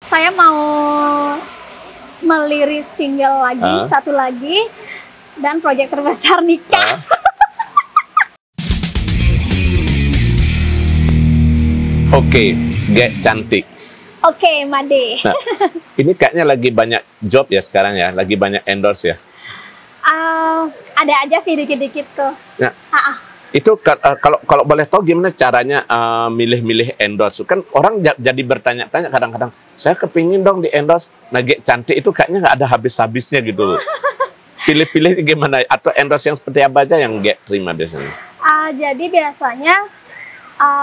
Saya mau meliris single lagi, satu lagi, dan proyek terbesar nikah. Oke, Gek Cantik. Oke, Made. Nah, ini kayaknya lagi banyak job ya sekarang ya, lagi banyak endorse ya. Ada aja sih dikit-dikit tuh. Nah, itu kalau boleh tahu gimana caranya milih-milih endorse? Kan orang jadi bertanya-tanya kadang-kadang, saya kepingin dong di endorse. Nah, Gek Cantik itu kayaknya nggak ada habis-habisnya gitu loh. Pilih-pilih gimana? Atau endorse yang seperti apa aja yang Gek terima biasanya? Jadi biasanya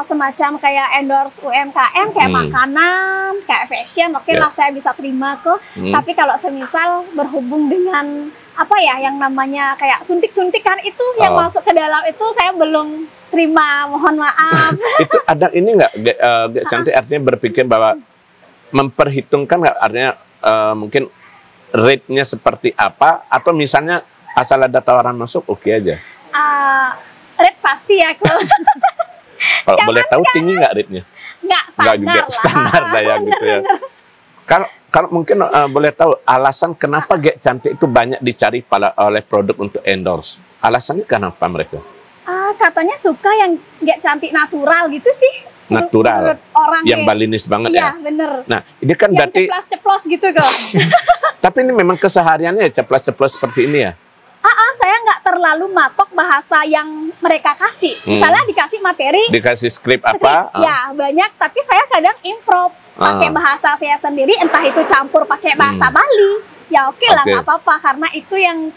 semacam kayak endorse UMKM, kayak makanan, kayak fashion, oke lah saya bisa terima kok. Tapi kalau semisal berhubung dengan apa ya yang namanya kayak suntik-suntikan itu yang masuk ke dalam itu saya belum terima, mohon maaf. Itu ada ini nggak, Gek Cantik artinya berpikir bahwa memperhitungkan nggak, artinya mungkin rate-nya seperti apa, atau misalnya asal ada tawaran masuk oke aja? Rate pasti ya kalau kalau boleh tahu tinggi nggak rate-nya? Nggak standar lah. Standar lah ya gitu ya. Kalau mungkin boleh tahu alasan kenapa Gek Cantik itu banyak dicari oleh produk untuk endorse. Alasannya kenapa mereka? Katanya suka yang Gek Cantik natural gitu sih. Natural. Orang yang balinis banget ya. Iya, bener. Nah, ini kan yang berarti ceplos-ceplos gitu kok. Tapi ini memang kesehariannya ya ceplos-ceplos seperti ini ya. Saya nggak terlalu matok bahasa yang mereka kasih. Misalnya dikasih materi, dikasih skrip apa? Ya banyak. Tapi saya kadang improv pakai bahasa saya sendiri, entah itu campur pakai bahasa Bali. Ya oke lah, nggak apa-apa karena itu yang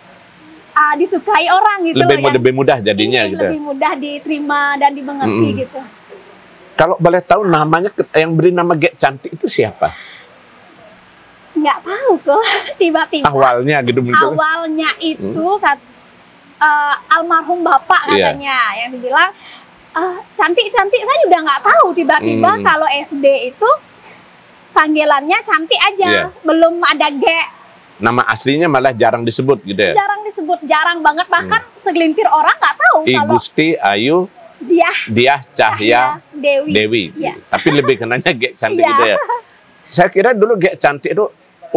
disukai orang gitu. Lebih mudah jadinya gitu. Lebih mudah diterima dan dimengerti gitu. Kalau boleh tahu namanya yang beri nama Gek Cantik itu siapa? Nggak tahu kok, tiba-tiba awalnya gitu awalnya itu almarhum bapak katanya yang dibilang cantik saya juga nggak tahu, tiba-tiba kalau SD itu panggilannya Cantik aja, belum ada Gek. Nama aslinya malah jarang disebut gitu ya? Jarang disebut, jarang banget, bahkan segelintir orang nggak tahu kalau Gusti, Ayu, Diah, Cahya, Dewi. Tapi lebih kenanya Gek Cantik gitu ya. Saya kira dulu Gek Cantik itu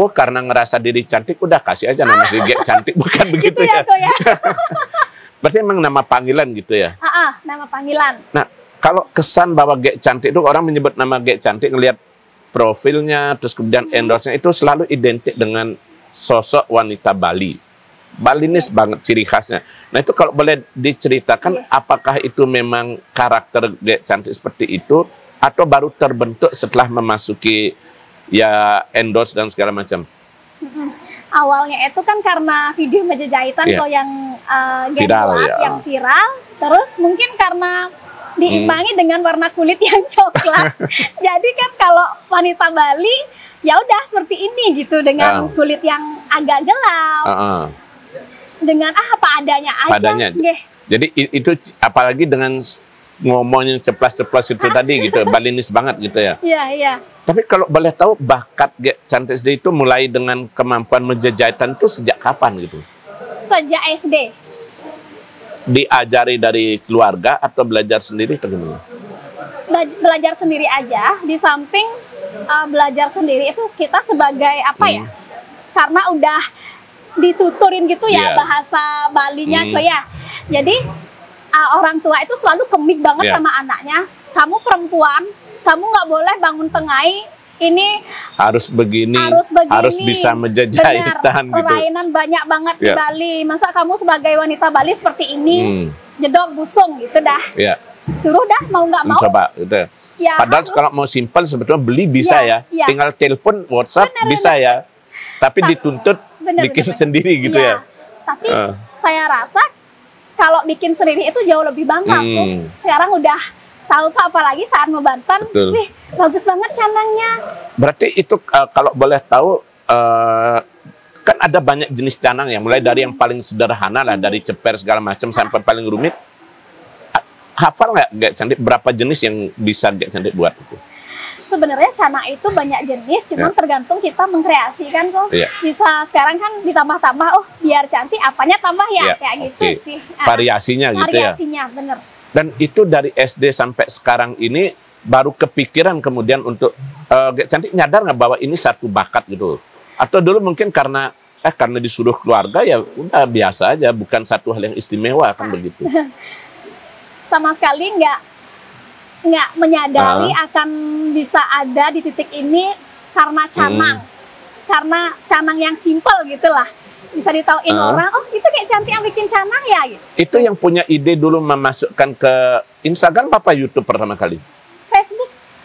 karena ngerasa diri cantik udah kasih aja nama Gek Cantik, bukan begitu gitu ya? Berarti emang nama panggilan gitu ya? Nama panggilan. Nah, kalau kesan bahwa Gek Cantik itu orang menyebut nama Gek Cantik ngelihat profilnya, terus kemudian endorse-nya itu selalu identik dengan sosok wanita Bali. Balinis banget ciri khasnya. Nah, itu kalau boleh diceritakan apakah itu memang karakter Gek Cantik seperti itu atau baru terbentuk setelah memasuki ya endorse dan segala macam? Awalnya itu kan karena video meja jahitan kok yang viral, yang viral. Terus mungkin karena diimbangi dengan warna kulit yang coklat. Jadi kan kalau wanita Bali ya udah seperti ini gitu, dengan kulit yang agak gelap. Dengan apa adanya aja. Jadi itu apalagi dengan ngomongnya ceplas-ceplas itu tadi gitu, balinis banget gitu ya. Iya. Tapi kalau boleh tahu bakat Gek Cantik itu mulai dengan kemampuan meja jahitan itu sejak kapan gitu? Sejak SD. Diajari dari keluarga atau belajar sendiri atau gimana? Belajar sendiri aja. Di samping belajar sendiri itu kita sebagai apa ya? Karena udah dituturin gitu ya bahasa Balinya kok ya. Jadi orang tua itu selalu kemik banget sama anaknya. Kamu perempuan, kamu nggak boleh bangun tengah ini harus begini, harus bisa meja jahitan gitu. Perainan banyak banget di Bali. Masa kamu sebagai wanita Bali seperti ini, jedok busung gitu dah. Suruh dah mau nggak mau. Coba gitu. Padahal kalau mau simpel sebetulnya beli bisa ya. Tinggal telepon, WhatsApp bisa ya. Tapi dituntut bikin sendiri gitu ya. Tapi saya rasa kalau bikin sendiri itu jauh lebih bangga. Sekarang udah tahu Pak, apalagi saat mau Banten, wih bagus banget canangnya. Berarti itu kalau boleh tahu kan ada banyak jenis canang ya, mulai dari yang paling sederhana lah, dari ceper segala macam sampai paling rumit. Hafal nggak Gek Cantik berapa jenis yang bisa Gek Cantik buat itu? Sebenarnya canang itu banyak jenis, cuman tergantung kita mengkreasikan kok. Bisa sekarang kan ditambah-tambah, biar cantik apanya tambah ya, kayak gitu sih. Variasinya gitu ya. Variasinya bener. Dan itu dari SD sampai sekarang ini baru kepikiran kemudian untuk Gek Cantik nyadar nggak bahwa ini satu bakat gitu? Atau dulu mungkin karena disuruh keluarga ya udah biasa aja, bukan satu hal yang istimewa kan begitu? Sama sekali nggak menyadari akan bisa ada di titik ini karena canang, karena canang yang simpel gitulah. Bisa ditauin orang, oh itu Gek Cantik yang bikin canang ya gitu. Itu yang punya ide dulu memasukkan ke Instagram apa YouTube pertama kali?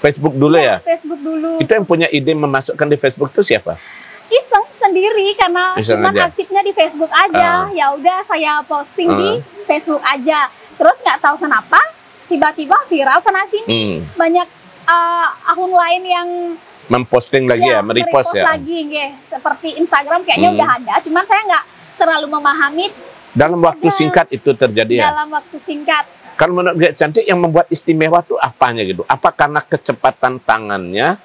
Facebook dulu ya? Facebook dulu. Itu yang punya ide memasukkan di Facebook itu siapa? Iseng sendiri karena cuma aktifnya di Facebook aja. Ya udah saya posting di Facebook aja. Terus nggak tahu kenapa tiba-tiba viral sana sini. Banyak akun lain yang memposting lagi ya, merepost ya. Lagi, seperti Instagram kayaknya udah ada, cuman saya nggak terlalu memahami. Dalam waktu singkat itu terjadi ya? Dalam waktu singkat. Kalau menurut Gek Cantik yang membuat istimewa tuh apanya gitu? Apa karena kecepatan tangannya,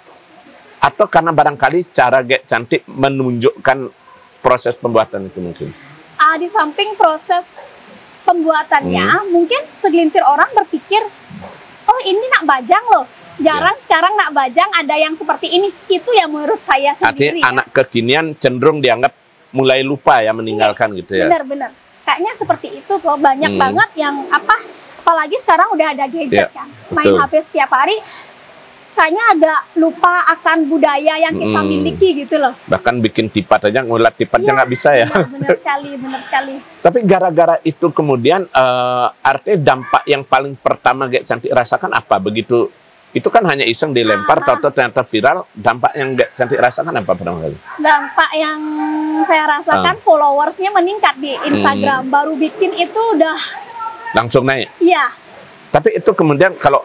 atau karena barangkali cara Gek Cantik menunjukkan proses pembuatan itu mungkin? Di samping proses pembuatannya, mungkin segelintir orang berpikir, oh ini nak bajang loh. Jarang sekarang nak bajang ada yang seperti ini. Itu yang menurut saya sendiri. Artinya anak kekinian cenderung dianggap mulai lupa ya, meninggalkan gitu ya. Benar-benar. Kayaknya seperti itu kok. Banyak banget yang apalagi sekarang udah ada gadget kan. Main HP setiap hari. Kayaknya agak lupa akan budaya yang kita miliki gitu loh. Bahkan bikin tipat aja, ngulat tipatnya nggak bisa ya. Benar sekali, benar sekali. Tapi gara-gara itu kemudian artinya dampak yang paling pertama Gek Cantik rasakan apa? Begitu itu kan hanya iseng dilempar, tahu-tahu ternyata viral. Dampak yang Gek Cantik rasakan apa pertama kali? Dampak yang saya rasakan followersnya meningkat di Instagram. Baru bikin itu udah langsung naik. Iya. Tapi itu kemudian kalau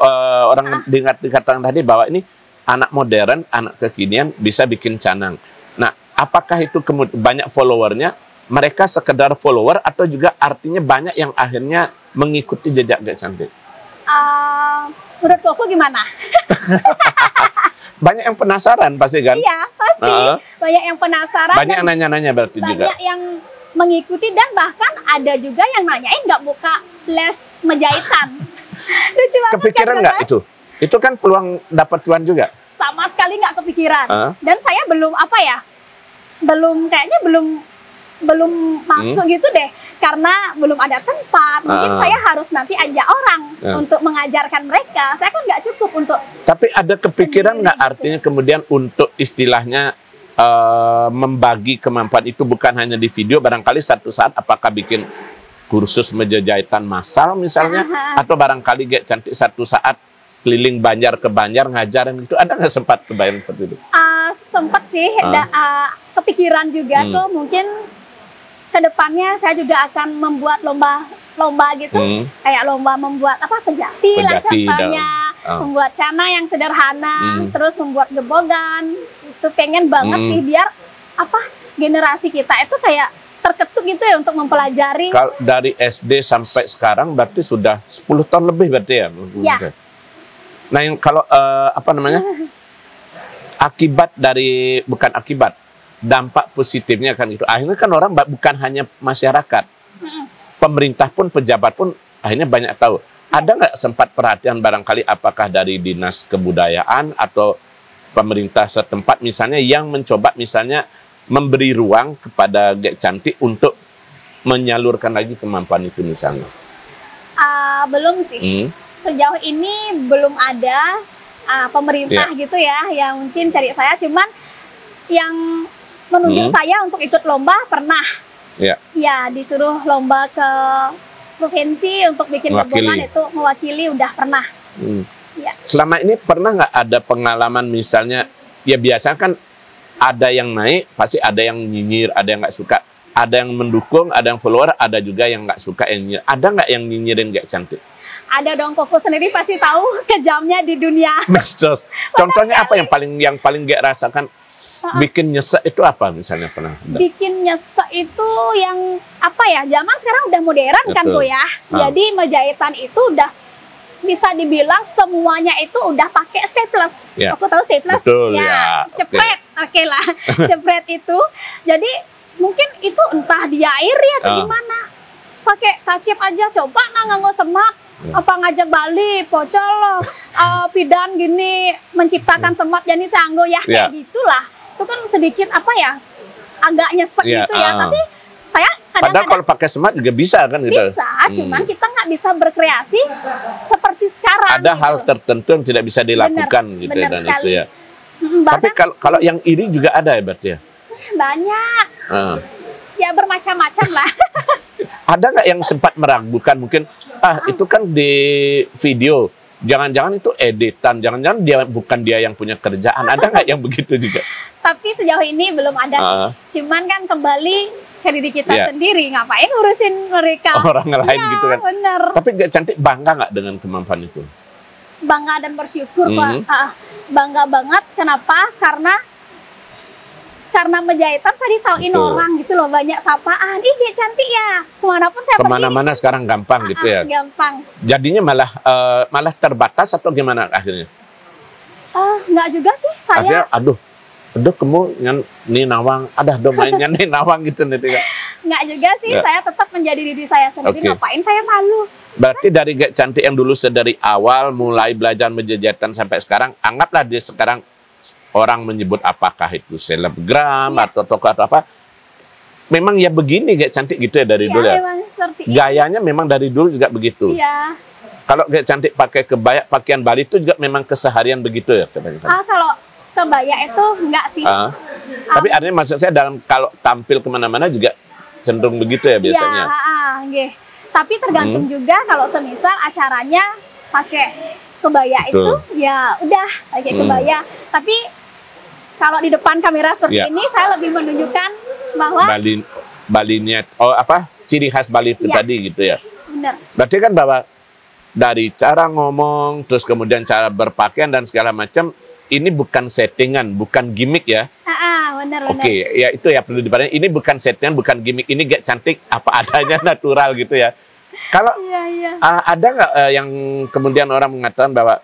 orang dikatakan tadi bahwa ini anak modern, anak kekinian bisa bikin canang. Nah, apakah itu kemudian banyak followernya? Mereka sekedar follower atau juga artinya banyak yang akhirnya mengikuti jejak Gek Cantik? Menurut aku gimana? Banyak yang penasaran pasti kan? Iya, pasti. Banyak yang penasaran. Banyak yang nanya-nanya berarti banyak juga. Banyak yang mengikuti dan bahkan ada juga yang nanyain nggak buka les menjahitan. Lucu banget. Kepikiran nggak itu? Itu kan peluang dapat cuan juga? Sama sekali nggak kepikiran. Dan saya kayaknya belum masuk gitu deh. Karena belum ada tempat. Mungkin saya harus nanti ajak orang untuk mengajarkan mereka. Saya kan nggak cukup untuk. Tapi ada kepikiran nggak artinya kemudian untuk istilahnya membagi kemampuan itu bukan hanya di video, barangkali satu saat apakah bikin kursus meja jahitan massal misalnya, atau barangkali Gek Cantik satu saat keliling Banjar ke Banjar ngajarin gitu, ada nggak sempat kebayang seperti itu? Sempat sih, kepikiran juga tuh mungkin kedepannya saya juga akan membuat lomba gitu, kayak lomba membuat pejati lah contohnya, membuat cana yang sederhana, terus membuat gebogan, itu pengen banget sih biar generasi kita itu kayak terketuk gitu ya untuk mempelajari. Kalau dari SD sampai sekarang berarti sudah 10 tahun lebih berarti ya? Iya. Nah, yang kalau dampak positifnya kan itu. Akhirnya kan orang bukan hanya masyarakat, pemerintah pun, pejabat pun akhirnya banyak tahu. Ada nggak sempat perhatian barangkali apakah dari dinas kebudayaan atau pemerintah setempat misalnya yang mencoba misalnya memberi ruang kepada Gek Cantik untuk menyalurkan lagi kemampuan itu misalnya? Belum sih. Sejauh ini belum ada pemerintah gitu ya yang mungkin cari saya. Cuman yang menunjuk saya untuk ikut lomba pernah. Ya, disuruh lomba ke provinsi untuk bikin gabungan itu mewakili udah pernah. Ya. Selama ini pernah nggak ada pengalaman misalnya, ya biasa kan ada yang naik, pasti ada yang nyinyir, ada yang nggak suka, ada yang mendukung, ada yang follower, ada juga yang nggak suka, yang nyinyir. Ada nggak yang nyinyirin Gek Cantik? Ada dong, Koko sendiri pasti tahu kejamnya di dunia. Contohnya apa yang paling Gek rasakan bikin nyesek itu apa misalnya pernah? Bikin nyesek itu yang zaman sekarang udah modern kan Ko ya. Jadi menjahitan itu udah bisa dibilang semuanya itu udah pakai staples. Aku tahu staples. Betul, cepret. Oke lah. Cepret itu. Jadi mungkin itu entah dia air ya atau gimana. Pakai sacip aja coba nganggo semak. Apa ngajak Bali, pocol, pidan gini, menciptakan semat jadi sanggo ya, kayak gitulah. Itu kan sedikit apa ya, agak nyesek gitu ya. Tapi saya padahal kadang-kadang kalau pakai semat juga bisa kan gitu. bisa, cuman kita nggak bisa berkreasi seperti sekarang. Ada gitu. hal tertentu yang tidak bisa dilakukan gitu bener dan sekali. itu ya. Tapi Bahkan kalau yang iri juga ada ya berarti ya. banyak, ya bermacam-macam lah. Ada nggak yang sempat meragukan mungkin itu kan di video, jangan-jangan itu editan, jangan-jangan bukan dia yang punya kerjaan. Ada nggak yang begitu juga? Tapi sejauh ini belum ada sih. Cuman kan kembali ke diri kita sendiri, ngapain ngurusin mereka orang lain gitu kan. Bener. Tapi Gek Cantik bangga nggak dengan kemampuan itu? Bangga dan bersyukur Pak. Bangga banget. Kenapa? Karena menjahitan saya ditauin orang gitu loh, banyak sapaan. Ih Gek Cantik ya, kemanapun saya kemana-mana pergi. sekarang gampang gitu ya. Gampang. Jadinya malah terbatas atau gimana akhirnya? Nggak juga sih saya. Akhirnya, aduh kamu nih nawang, ada domainnya nih nawang gitu nih. Nggak juga sih, saya tetap menjadi diri saya sendiri. Ngapain saya malu? Berarti dari Gek Cantik yang dulu dari awal mulai belajar menjahitan sampai sekarang, anggaplah dia sekarang orang menyebut apakah itu selebgram atau tokoh atau apa. Memang ya begini Gek Cantik gitu ya dari dulu ya. Memang seperti gayanya memang dari dulu juga begitu. Iya. Kalau Gek Cantik pakai kebaya, pakaian Bali itu juga memang keseharian begitu ya katanya. Kalau kebaya itu enggak sih. Tapi artinya maksud saya dalam kalau tampil kemana-mana juga cenderung begitu ya biasanya. Iya, tapi tergantung juga kalau semisal acaranya pakai kebaya itu ya udah pakai kebaya. Tapi kalau di depan kamera seperti ini saya lebih menunjukkan bahwa Balinya ciri khas Bali itu tadi gitu ya. Benar. Berarti kan bahwa dari cara ngomong terus kemudian cara berpakaian dan segala macam ini bukan settingan, bukan gimmick ya. Benar. Oke, ya itu ya perlu diperhatikan. Ini bukan settingan, bukan gimmick. Ini Gek Cantik apa adanya natural gitu ya. Kalau ada nggak yang kemudian orang mengatakan bahwa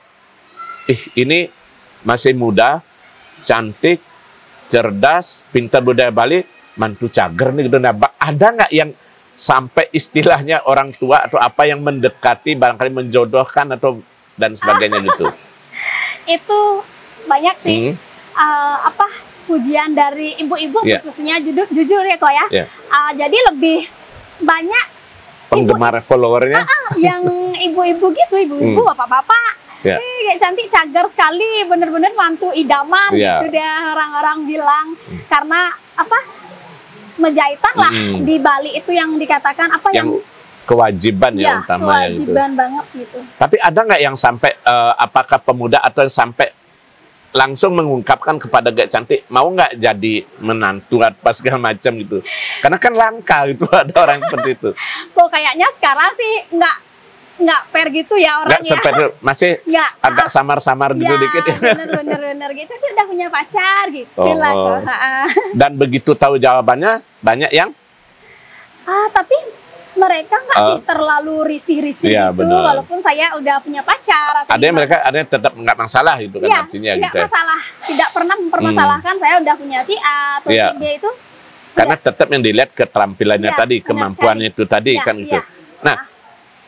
ini masih muda, cantik, cerdas, pintar budaya Bali, mantu cager nih gitu. Nah, ada nggak yang sampai istilahnya orang tua atau apa yang mendekati barangkali menjodohkan atau dan sebagainya gitu? Itu banyak sih. Pujian dari ibu-ibu khususnya jujur ya kok ya. Jadi lebih banyak penggemar followernya yang ibu-ibu gitu, ibu-ibu, bapak-bapak. Gek Cantik cager sekali, bener-bener mantu idaman gitu deh orang-orang bilang. Karena menjahitan lah di Bali itu yang dikatakan yang kewajiban ya utama kewajiban banget gitu. Tapi ada nggak yang sampai apakah pemuda atau yang sampai langsung mengungkapkan kepada Gek Cantik mau nggak jadi menantu apa segala macam gitu? Karena kan langka gitu ada orang seperti itu. Kok kayaknya sekarang sih nggak fair gitu ya orangnya. Nggak seperti masih agak samar-samar gitu dikit ya. Bener gitu. Tapi udah punya pacar gitu lah kok. Dan begitu tahu jawabannya banyak yang tapi mereka nggak sih terlalu risih-risih gitu, bener. Walaupun saya udah punya pacar. Ada yang tetap nggak masalah gitu kan artinya gitu. Tidak masalah, tidak pernah mempermasalahkan saya udah punya si A atau si B itu. Karena tetap yang dilihat keterampilannya tadi, kemampuannya itu tadi kan gitu. Nah,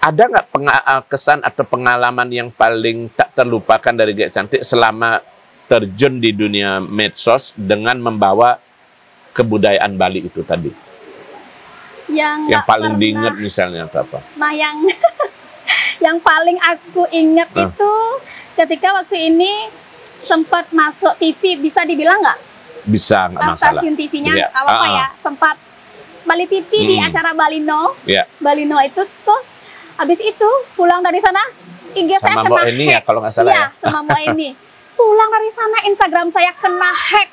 ada nggak kesan atau pengalaman yang paling tak terlupakan dari Gek Cantik selama terjun di dunia medsos dengan membawa kebudayaan Bali itu tadi? Yang paling diingat misalnya apa? Nah, yang paling aku ingat itu ketika waktu ini sempat masuk TV, bisa dibilang nggak? Bisa, nggak masalah. Stasiun TV-nya apa ya? Sempat Bali TV di acara Balino. Balino itu tuh, habis itu pulang dari sana IG saya kena hack. Ini ya kalau nggak salah ya. Sama Mbak ini. Pulang dari sana Instagram saya kena hack.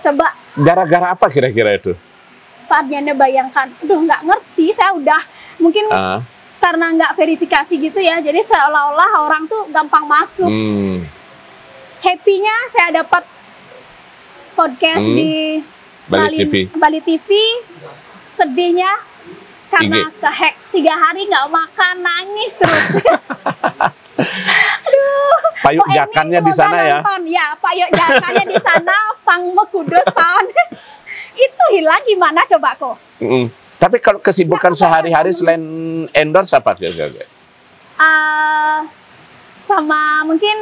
Coba. Gara-gara apa kira-kira itu? Pak Diana bayangkan, nggak ngerti, saya udah mungkin karena nggak verifikasi gitu ya, jadi seolah-olah orang tuh gampang masuk. Happy-nya saya dapat podcast di Bali TV, sedihnya karena kehack 3 hari nggak makan, nangis terus. Aduh, payuk jakannya di sana nonton. Ya, payuk jakannya di sana, pang kudus tahun. Itu hilang gimana coba kok? Tapi kalau kesibukan sehari-hari selain endorse apa kira-kira? sama mungkin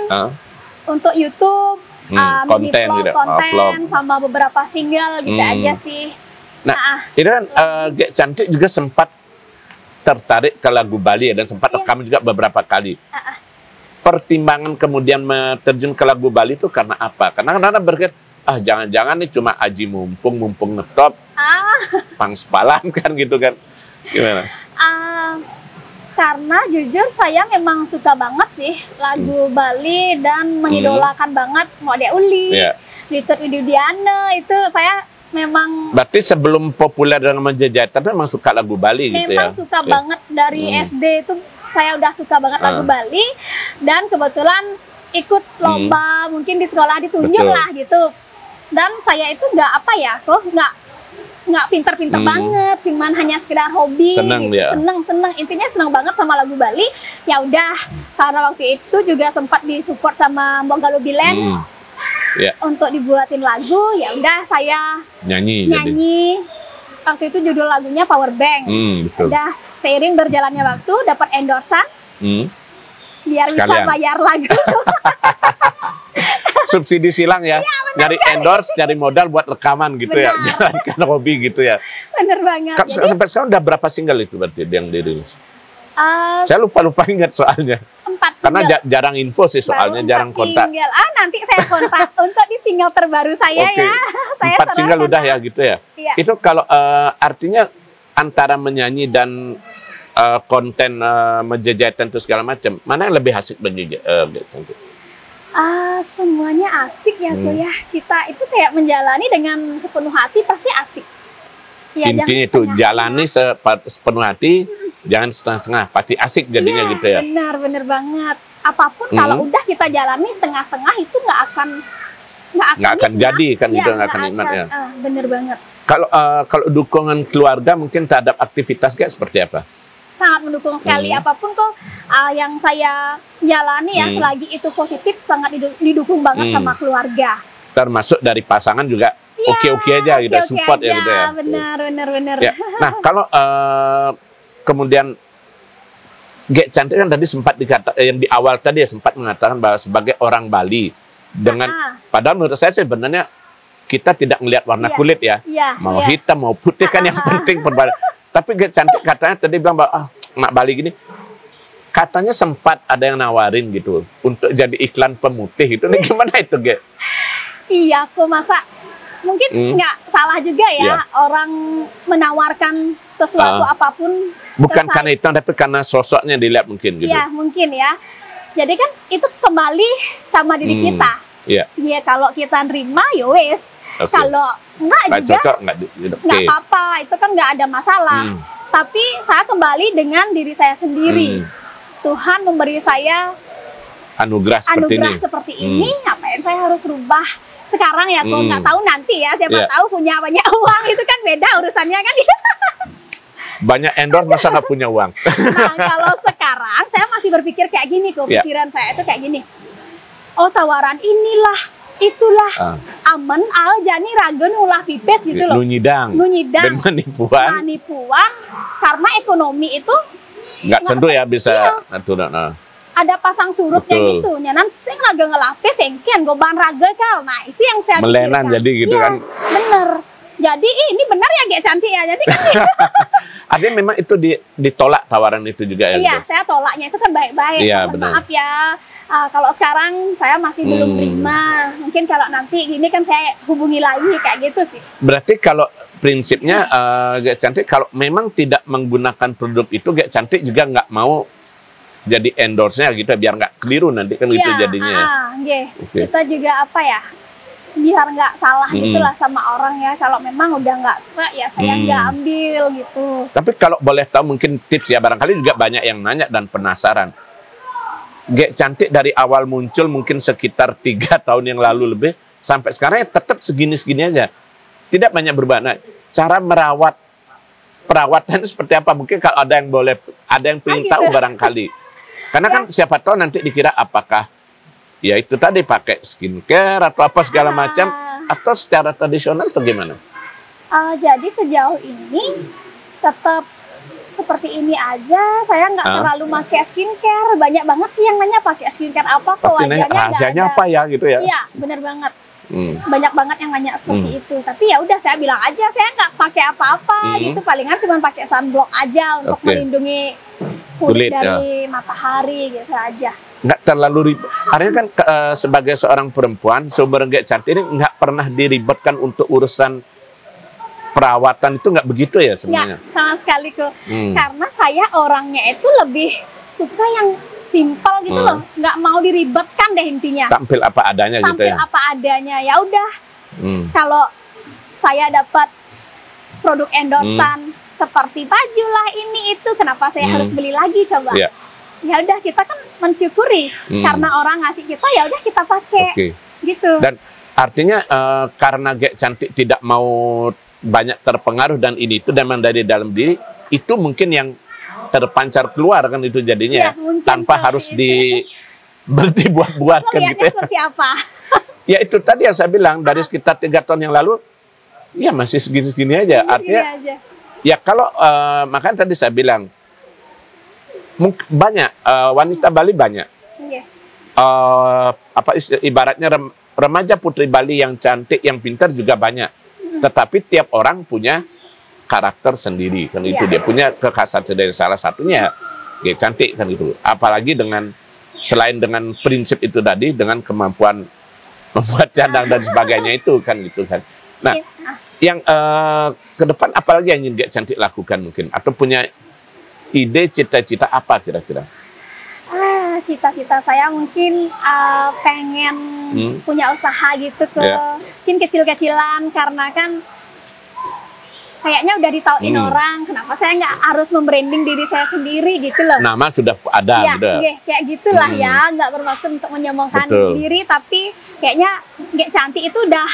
untuk YouTube, mini konten vlog, gitu, konten sama beberapa single gitu aja sih. Nah, itu kan Gek Cantik juga sempat tertarik ke lagu Bali ya, dan sempat rekam juga beberapa kali. Pertimbangan kemudian terjun ke lagu Bali itu karena apa? Karena kadang-kadang berpikir, jangan-jangan nih cuma aji mumpung ngetop, pangspalan kan gitu kan? Gimana? Karena jujur saya memang suka banget sih lagu Bali dan mengidolakan banget Mode Uli, Litut Widiana, itu saya memang. Berarti sebelum populer dengan Menjejatan memang suka lagu Bali gitu ya? Memang suka banget dari SD itu saya udah suka banget lagu Bali, dan kebetulan ikut lomba mungkin di sekolah ditunjuk lah gitu. Dan saya itu nggak pinter-pinter banget, cuman hanya sekedar hobi, seneng, gitu. Seneng, intinya seneng banget sama lagu Bali. Ya udah, karena waktu itu juga sempat disupport sama Mbok Galuh Bilen untuk dibuatin lagu, ya udah saya nyanyi. Waktu itu judul lagunya Power Bank. Udah seiring berjalannya waktu dapat endorsan, biar bisa bayar lagu. Subsidi silang ya, nyari endorse, cari modal buat rekaman gitu ya, jalankan hobi gitu ya. Bener banget. Sampai sekarang udah berapa single itu berarti yang dirilis? Saya lupa ingat soalnya. 4 single. Karena jarang info sih soalnya, jarang kontak. Nanti saya kontak untuk di single terbaru saya ya. Saya 4 single udah ya gitu ya. Itu kalau artinya antara menyanyi dan konten Menjejatan itu segala macam, mana yang lebih asik bagi Cantik? Semuanya asik ya kok ya. Kita itu kayak menjalani dengan sepenuh hati pasti asik. Ya, intinya itu jalani sepenuh hati, jangan setengah-setengah, pasti asik jadinya gitu ya. Benar banget. Apapun kalau udah kita jalani setengah-setengah itu nggak akan jadi kan gitu, nggak akan nikmat ya. Bener banget. Kalau dukungan keluarga mungkin terhadap aktivitas kayak seperti apa? Sangat mendukung sekali, apapun kok yang saya jalani ya, selagi itu positif, sangat didukung banget sama keluarga. Termasuk dari pasangan juga oke-oke aja gitu, support ya gitu ya. Benar. Ya. Nah, kalau kemudian Gek Cantik kan tadi sempat dikatakan, yang di awal tadi ya sempat mengatakan bahwa sebagai orang Bali, dengan padahal menurut saya sebenarnya kita tidak melihat warna kulit ya, mau hitam mau putih kan yang penting perbedaan. Tapi Gek Cantik katanya tadi bilang bahwa Mak Bali gini, katanya sempat ada yang nawarin gitu untuk jadi iklan pemutih itu. Nih gimana itu, Gek? Iya, aku masa mungkin nggak salah juga ya orang menawarkan sesuatu apapun. Bukan karena itu, tapi karena sosoknya dilihat mungkin gitu. Iya, mungkin ya. Jadi kan itu kembali sama diri kita. Iya, kalau kita nerima ya wes. Kalau enggak juga cocok, nggak apa-apa, itu kan nggak ada masalah. Tapi saya kembali dengan diri saya sendiri. Tuhan memberi saya anugerah seperti ini, ngapain saya harus rubah sekarang ya? Kok nggak tahu nanti ya, siapa tahu punya banyak uang, itu kan beda urusannya kan. Banyak endorse masa nggak punya uang. Nah, kalau sekarang saya masih berpikir kayak gini kok, pikiran saya itu kayak gini. Oh, tawaran inilah, itulah aman jani ragen ulah pipes gitu loh. Nunyidang. Dan manipuan karena ekonomi itu nggak tentu ya bisa ngatur. Ada pasang surutnya gitu. Nyanan sing raga ngelapis engken goban raga kal. Nah, itu yang saya melenan pikirkan. Jadi gitu kan. Bener. Jadi ini benar ya Gek Cantik ya. Jadi kan artinya memang itu ditolak tawaran itu juga ya. Iya, gitu? saya tolaknya itu kan baik-baik. Maaf ya. Kalau sekarang saya masih belum terima. Mungkin kalau nanti gini kan saya hubungi lagi kayak gitu sih. Berarti kalau prinsipnya Gek Cantik kalau memang tidak menggunakan produk itu, Gek Cantik juga nggak mau jadi endorse-nya gitu biar nggak keliru nanti kan gitu jadinya. Kita juga apa ya? Biar nggak salah gitulah sama orang ya. Kalau memang udah nggak serak ya saya nggak ambil gitu. Tapi kalau boleh tahu mungkin tips ya, barangkali juga banyak yang nanya dan penasaran. Gek Cantik dari awal muncul mungkin sekitar 3 tahun yang lalu lebih sampai sekarang ya tetap segini-segini aja. Tidak banyak berubah. Nah, cara perawatan seperti apa? Mungkin kalau ada yang pengen tahu barangkali. Karena kan siapa tahu nanti dikira apakah ya itu tadi pakai skincare atau apa segala macam, atau secara tradisional atau gimana? Jadi sejauh ini tetap seperti ini aja, saya nggak terlalu pakai skincare. Banyak banget sih yang nanya pakai skincare apa kok wajahnya rahasianya apa ya gitu ya? Iya, bener banget. Banyak banget yang nanya seperti itu. Tapi ya udah, saya bilang aja saya nggak pakai apa-apa gitu. Palingan cuma pakai sunblock aja untuk melindungi kulit dari matahari gitu aja. Nggak terlalu ribet. Artinya kan sebagai seorang perempuan, sumber Gek Cantik ini nggak pernah diribetkan untuk urusan perawatan, itu nggak begitu ya sebenarnya? Nggak, sama sekali kok. Karena saya orangnya itu lebih suka yang simpel gitu loh, nggak mau diribetkan deh intinya. Tampil apa adanya gitu ya? Tampil apa adanya, ya udah. Kalau saya dapat produk endorsan seperti baju lah ini itu, kenapa saya harus beli lagi coba? Ya udah, kita kan mensyukuri karena orang ngasih kita, ya udah kita pakai gitu. Dan artinya karena Gek Cantik tidak mau banyak terpengaruh dan ini itu memang dari dalam diri itu mungkin yang terpancar keluar kan itu jadinya tanpa harus dibuat-buatkan gitu ya. Seperti apa? Ya itu tadi yang saya bilang dari sekitar 3 tahun yang lalu ya masih segini-segini aja. Artinya ya kalau makanya tadi saya bilang banyak wanita Bali banyak ibaratnya remaja putri Bali yang cantik yang pintar juga banyak. Tetapi tiap orang punya karakter sendiri kan itu, dia punya kekhasan sendiri, salah satunya Gek Cantik kan itu. Apalagi dengan selain dengan prinsip itu tadi, dengan kemampuan membuat cadang dan sebagainya itu kan gitu kan. Nah, yang ke depan apalagi yang ingin Gek Cantik lakukan mungkin, atau punya ide cita-cita apa kira-kira? Cita-cita saya mungkin pengen punya usaha gitu mungkin kecil-kecilan, karena kan kayaknya udah ditauin orang, kenapa saya nggak harus membranding diri saya sendiri gitu loh. Nama sudah ada, kayak gitulah ya, nggak bermaksud untuk menyombongkan diri, tapi kayaknya Gek Cantik itu udah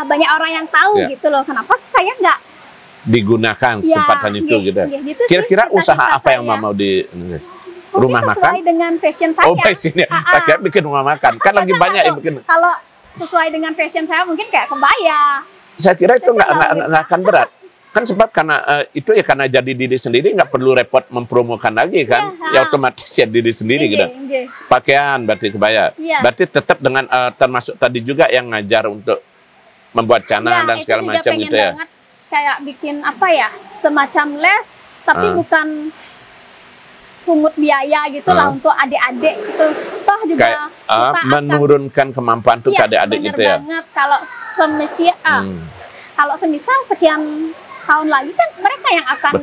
banyak orang yang tahu gitu loh, kenapa sih saya nggak digunakan kesempatan itu gitu. Kira-kira usaha apa yang mau di rumah mungkin sesuai makan dengan fashion saya. Fashion ya. Kayak bikin rumah makan. Kan lagi banyak yang bikin. Kalau sesuai dengan fashion saya mungkin kayak kebaya. Saya kira itu nggak akan berat. Kan sebab karena itu ya karena jadi diri sendiri, nggak perlu repot mempromokan lagi kan. Ya otomatis ya diri sendiri gitu. Pakaian berarti kebaya. Berarti tetap dengan termasuk tadi juga yang ngajar untuk membuat canang dan segala macam gitu ya. Kayak bikin apa ya, semacam les tapi bukan pungut biaya gitu lah untuk adik-adik gitu. Toh juga kayak, menurunkan kemampuan tuh ke adik-adik gitu ya. Banget. Kalau semisal sekian tahun lagi kan mereka yang akan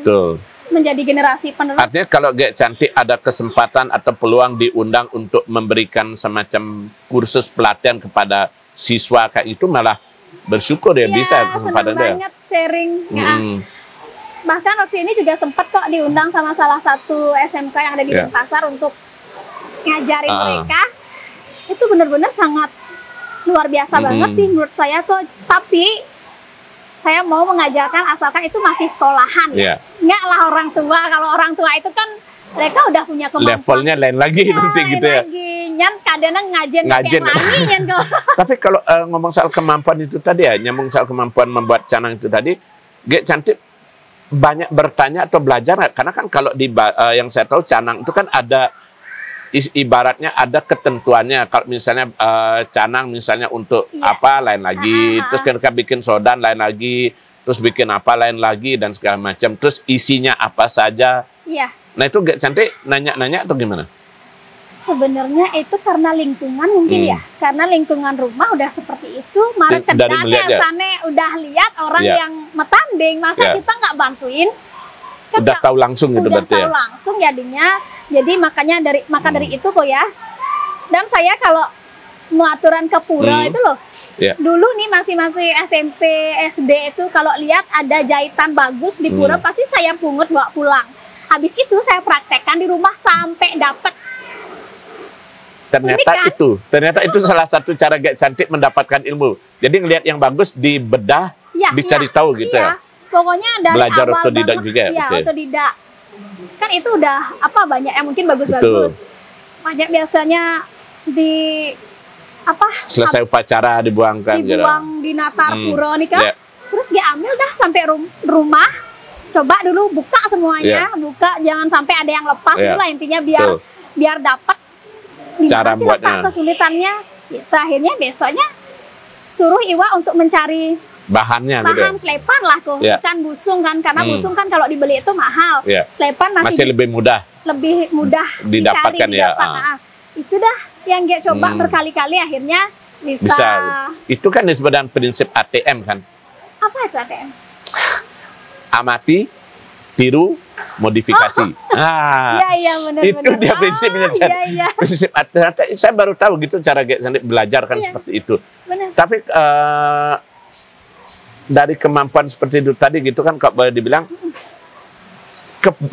menjadi generasi penerus. Artinya kalau Gek Cantik ada kesempatan atau peluang diundang untuk memberikan semacam kursus pelatihan kepada siswa kayak itu, malah bersyukur ya bisa kesempatan dia. Banget sharing. Bahkan waktu ini juga sempat kok diundang sama salah satu SMK yang ada di Denpasar untuk ngajarin mereka. Itu benar-benar sangat luar biasa banget sih menurut saya kok. Tapi saya mau mengajarkan asalkan itu masih sekolahan ya. Enggak lah orang tua. Kalau orang tua itu kan mereka udah punya kemampuan. Levelnya lain lagi nanti gitu ya. Nyan kadang ngajen lagi nyan kok. Tapi kalau ngomong soal kemampuan itu tadi ya, nyambung soal kemampuan membuat canang itu tadi, Gek Cantik banyak bertanya atau belajar, karena kan kalau di yang saya tahu canang itu kan ada ibaratnya ada ketentuannya. Kalau misalnya canang misalnya untuk apa lain lagi, terus kita bikin sodan lain lagi, terus bikin apa lain lagi dan segala macam, terus isinya apa saja. Nah itu Gek Cantik nanya-nanya atau gimana? Sebenarnya itu karena lingkungan mungkin ya, karena lingkungan rumah udah seperti itu. Mari sana udah lihat orang yang metanding, masa kita nggak bantuin? Kan udah tahu langsung gitu berarti ya? Udah tahu langsung jadinya, jadi makanya dari itu kok ya. Dan saya kalau mau aturan ke pura itu loh, dulu nih masih SMP, SD itu kalau lihat ada jahitan bagus di pura pasti saya pungut bawa pulang. Habis itu saya praktekkan di rumah sampai dapat. Ternyata itu salah satu cara Gek Cantik mendapatkan ilmu. Jadi ngelihat yang bagus dibedah, dicari tahu gitu ya. Pokoknya dari belajar awal otodidak juga. Otodidak. Kan itu udah banyak yang mungkin bagus-bagus. Banyak biasanya selesai upacara dibuang di Natar Puro nih kan. Terus dia ambil dah sampai rumah, coba dulu buka semuanya, buka, jangan sampai ada yang lepas dulu lah intinya, biar dapat cara buatnya. Kesulitannya. Gitu. Akhirnya besoknya suruh Iwa untuk mencari bahan selepan lah kok, bukan busung kan, karena busung kan kalau dibeli itu mahal. Selepan masih lebih mudah didapatkan ya. Itu dah yang dia coba berkali-kali, akhirnya bisa. Itu kan disebut prinsip ATM kan. Apa itu ATM? Amati, tiru, modifikasi. Iya, benar. Itu dia prinsipnya. Prinsip ATM. Saya baru tahu gitu cara Gek Cantik belajar kan seperti itu. Benar. Tapi dari kemampuan seperti itu tadi gitu kan, kalau boleh dibilang,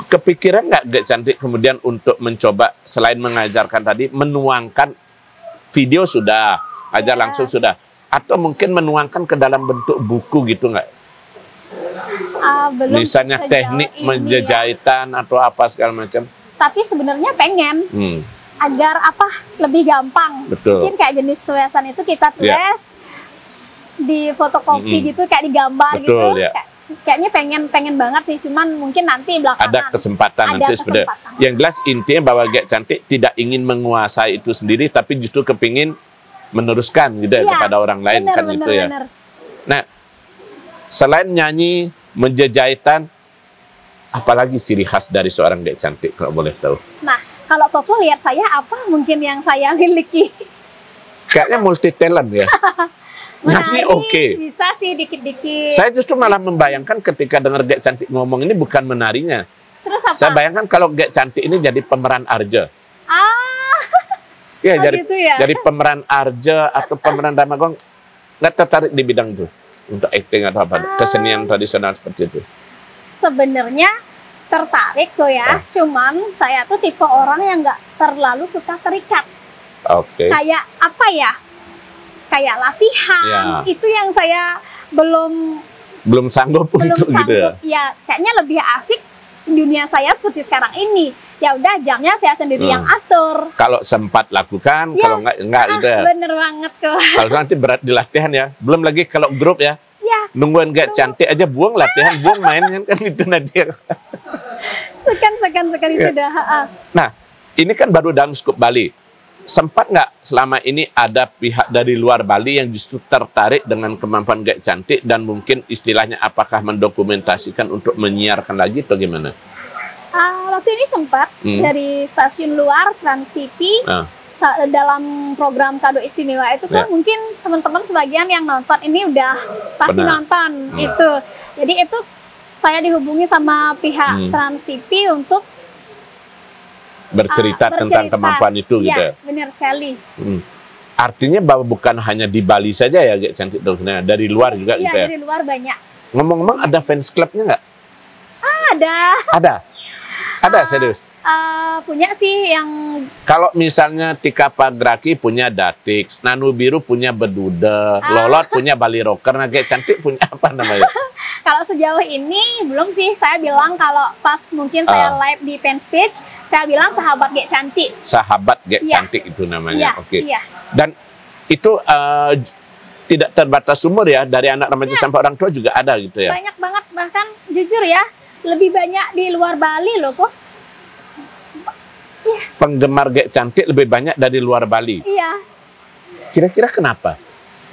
kepikiran nggak Gek Cantik kemudian untuk mencoba selain mengajarkan tadi, menuangkan video sudah, ajar langsung sudah, atau mungkin menuangkan ke dalam bentuk buku gitu nggak? Belum, misalnya teknik menjahitan atau apa segala macam. Tapi sebenarnya pengen agar lebih gampang. Betul. Mungkin kayak jenis tulisan itu kita tulis di fotokopi gitu, kayak digambar gitu. Kayaknya pengen banget sih, cuman mungkin nanti belakangan. Ada kesempatan nanti sebenarnya. Yang jelas intinya bahwa Gek Cantik tidak ingin menguasai itu sendiri, tapi justru kepingin meneruskan gitu kepada orang lain kan gitu ya. Nah, selain nyanyi, menjahitan, apalagi ciri khas dari seorang Gek Cantik kalau boleh tahu? Nah, kalau Popo lihat saya, apa mungkin yang saya miliki? Kayaknya multi talent ya. Nyanyi oke. Bisa sih dikit-dikit. Saya justru malah membayangkan ketika dengar Gek Cantik ngomong ini bukan menarinya. Terus apa? Saya bayangkan kalau Gek Cantik ini jadi pemeran Arja. Ya, jadi pemeran Arja atau pemeran Damagong, nggak tertarik di bidang itu untuk acting atau apa, kesenian tradisional seperti itu. Sebenarnya tertarik tuh ya, cuman saya tuh tipe orang yang nggak terlalu suka terikat. Kayak apa ya? Kayak latihan, itu yang saya belum sanggup untuk gitu ya. Ya, kayaknya lebih asik dunia saya seperti sekarang ini. Ya udah, jamnya saya sendiri yang atur. Kalau sempat lakukan, kalau enggak gitu ya. Bener banget kok. Kalau nanti berat di latihan ya. Belum lagi kalau grup ya. Nungguin Gek Cantik aja buang latihan, buang main kan itu nanti. Sekan itu dah. Nah, ini kan baru dalam skup Bali. Sempat nggak selama ini ada pihak dari luar Bali yang justru tertarik dengan kemampuan Gek Cantik dan mungkin istilahnya apakah mendokumentasikan untuk menyiarkan lagi atau gimana? Waktu ini sempat dari stasiun luar Trans TV dalam program Kado Istimewa itu kan mungkin teman-teman sebagian yang nonton ini udah pasti nonton itu. Jadi itu saya dihubungi sama pihak Trans TV untuk bercerita tentang kemampuan itu gitu ya. Benar sekali. Artinya bahwa bukan hanya di Bali saja ya Gek Cantik dokternya, dari luar juga gitu ya. Dari luar banyak. Ngomong-ngomong ada fans clubnya nggak? Ada serius. Punya sih yang. Kalau misalnya Tika Pagraki punya Datix, Nanu Biru punya Bedude, Lolot punya Bali Rocker, nah Gek Cantik punya apa namanya? Kalau sejauh ini belum sih. Saya bilang kalau pas mungkin saya live di fanpage, saya bilang sahabat Gek Cantik. Sahabat Gek Cantik itu namanya. Dan itu tidak terbatas umur ya, dari anak remaja sampai orang tua juga ada gitu ya. Banyak banget, bahkan jujur ya, lebih banyak di luar Bali loh kok. Penggemar Gek Cantik lebih banyak dari luar Bali. Iya. Kira-kira kenapa?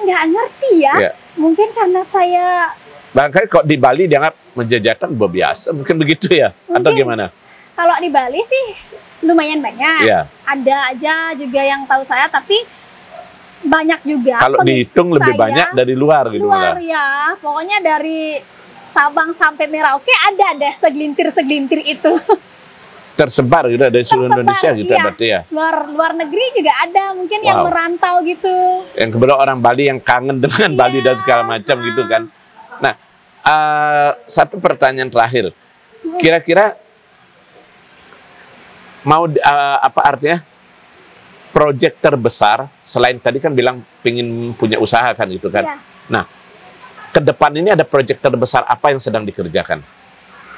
Nggak ngerti ya. Mungkin karena saya. Barangkali kok di Bali dianggap menjajakan biasa, mungkin begitu ya? Atau gimana? Kalau di Bali sih lumayan banyak. Ada aja juga yang tahu saya, tapi banyak juga. Kalau dihitung lebih banyak dari luar gitu. Luar ya, pokoknya dari Sabang sampai Merauke ada deh segelintir itu. Tersebar gitu dari seluruh Indonesia gitu berarti ya. Luar negeri juga ada, mungkin yang merantau gitu. Yang kebetulan orang Bali yang kangen dengan Bali dan segala macam gitu kan. Nah, satu pertanyaan terakhir. Kira-kira mau apa artinya? Proyek terbesar selain tadi kan bilang pengen punya usaha kan gitu kan. Nah, ke depan ini ada proyek terbesar apa yang sedang dikerjakan?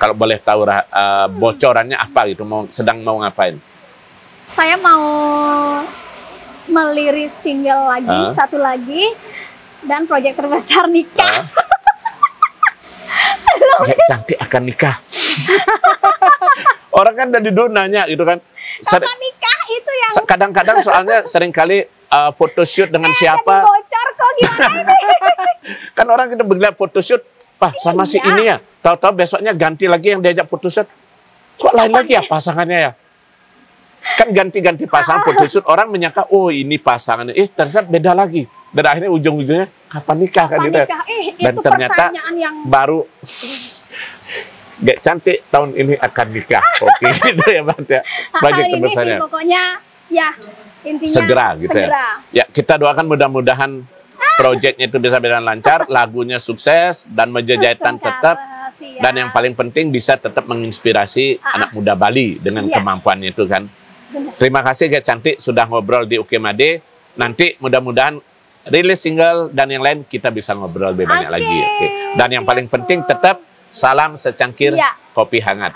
Kalau boleh tahu bocorannya apa gitu, sedang mau ngapain? Saya mau meliris single lagi, satu lagi, dan proyek terbesar nikah. Gek Cantik akan nikah. Orang kan dari dulu nanya gitu kan. Kapan nikah itu yang Kadang-kadang soalnya seringkali photoshoot dengan siapa. bocor kok gimana ini? Kan orang kita melihat photoshoot, sama si ini ya. Tahu-tahu besoknya ganti lagi yang diajak photoshoot. Kok lain lagi ya pasangannya ya? Kan ganti-ganti pasangan photoshoot, orang menyangka, oh ini pasangannya. Ternyata beda lagi. Dan akhirnya ujung-ujungnya, kapan nikah kan gitu. Dan Itu ternyata pertanyaan yang baru Gek Cantik tahun ini akan nikah. Oke, gitu ya Bang ya. Proyek hari ini terbesarnya. sih pokoknya ya intinya Segera gitu ya. Ya, kita doakan mudah-mudahan proyeknya itu bisa berjalan lancar, lagunya sukses dan Mejejetan tetap. Dan yang paling penting bisa tetap menginspirasi anak muda Bali dengan kemampuannya itu kan. Benar. Terima kasih Gek Cantik sudah ngobrol di Ukemade. Nanti mudah-mudahan rilis single dan yang lain kita bisa ngobrol lebih banyak lagi. Oke. Dan yang paling penting tetap salam secangkir kopi hangat.